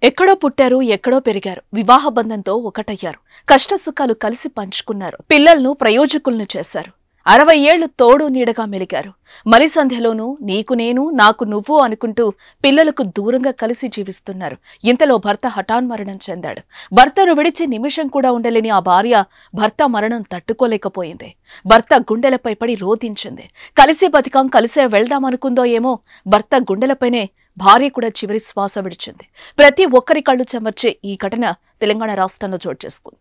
ఎక్కడో పుట్టారు, ఎక్కడో పెరిగారు. వివాహ బంధంతో ఒకటయ్యారు. కష్టసుఖాలు కలిసి పంచుకున్నారు. పిల్లలను ప్రయోజకులను చేశారు. 60 ఏళ్లు తోడు నీడగా మెలిగారు. మలి సంధ్యలోనూ నీకు నేను, నాకు నువ్వు అనుకుంటూ పిల్లలకు దూరంగా కలిసి జీవిస్తున్నారు. ఇంతలో భర్త హఠాన్మరణం చెందాడు. భర్తను విడిచి నిమిషం కూడా ఉండలేని ఆ భార్య భర్త మరణం తట్టుకోలేకపోయింది. భర్త గుండెలపై పడి రోధించింది. కలిసి బతికాం, కలిసే వెళ్దామనుకుందో ఏమో, భర్త గుండెలపైనే భార్య కూడా చివరి శ్వాస విడిచింది. ప్రతి ఒక్కరి కళ్లు చెమర్చే ఈ ఘటన తెలంగాణ రాష్ట్రంలో చోటు చేసుకుంది.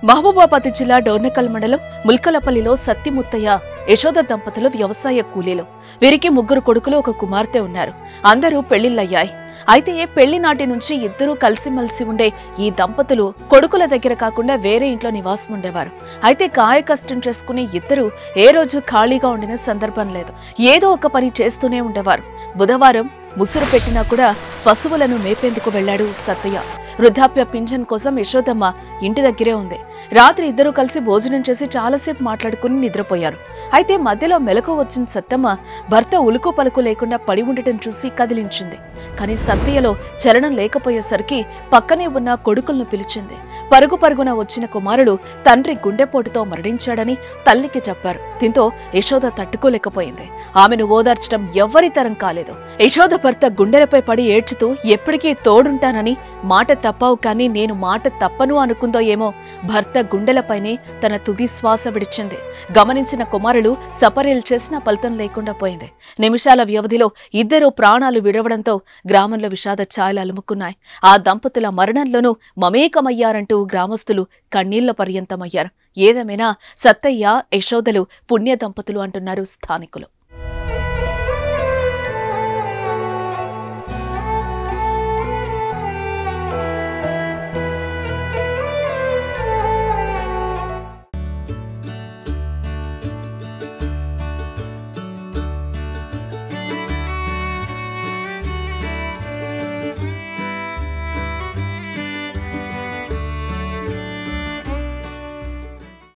మహబూబాబాద్ జిల్లా డోర్నకల్ మండలం ముల్కలపల్లిలో సత్తిముత్తయ్య, యశోద దంపతులు వ్యవసాయ కూలీలు. వీరికి 3 కొడుకులు, 1 కుమార్తె ఉన్నారు. అందరూ పెళ్లిళ్లయ్యాయి. అయితే పెళ్లి నాటి నుంచి ఇద్దరూ కలిసిమెలిసి ఉండే ఈ దంపతులు కొడుకుల దగ్గర కాకుండా వేరే ఇంట్లో నివాసం ఉండేవారు. అయితే కాయ కష్టం చేసుకుని ఇద్దరు ఏ రోజు ఖాళీగా ఉండిన సందర్భం లేదు. ఏదో ఒక పని చేస్తూనే ఉండేవారు. బుధవారం ముసురు పెట్టినా కూడా పశువులను మేపేందుకు వెళ్లాడు సత్తయ్య. వృద్ధాప్య పింఛన్ కోసం యశోదమ్మ ఇంటి దగ్గరే ఉంది. రాత్రి ఇద్దరూ కలిసి భోజనం చేసి చాలాసేపు మాట్లాడుకుని నిద్రపోయారు. అయితే మధ్యలో మెలకు వచ్చిన సత్తమ్మ భర్త ఉలుకు పలుకు లేకుండా పడి ఉండటం చూసి కదిలించింది. కానీ సత్తయ్యలో చలనం లేకపోయేసరికి పక్కనే ఉన్న కొడుకులను పిలిచింది. పరుగు పరుగున వచ్చిన కుమారుడు తండ్రి గుండెపోటుతో మరణించాడని తల్లికి చెప్పారు. దీంతో యశోద తట్టుకోలేకపోయింది. ఆమెను ఓదార్చడం ఎవ్వరి తరం కాలేదు. యశోద భర్త గుండెలపై పడి ఏడ్చుతూ ఎప్పటికీ తోడుంటానని మాట తప్పావు, కానీ నేను మాట తప్పను అనుకుందో ఏమో, భర్త గుండెలపైనే తన తుది శ్వాస విడిచింది. గమనించిన కుమారులు సపర్యలు చేసిన ఫలితం లేకుండా పోయింది. నిమిషాల వ్యవధిలో ఇద్దరు ప్రాణాలు విడవడంతో గ్రామంలో విషాద ఛాయలు అలుముకున్నాయి. ఆ దంపతుల మరణంలోనూ మమేకమయ్యారంటూ గ్రామస్తులు కన్నీళ్ల పర్యంతమయ్యారు. ఏదేమైనా సత్తయ్య, యశోదలు పుణ్య దంపతులు అంటున్నారు స్థానికులు.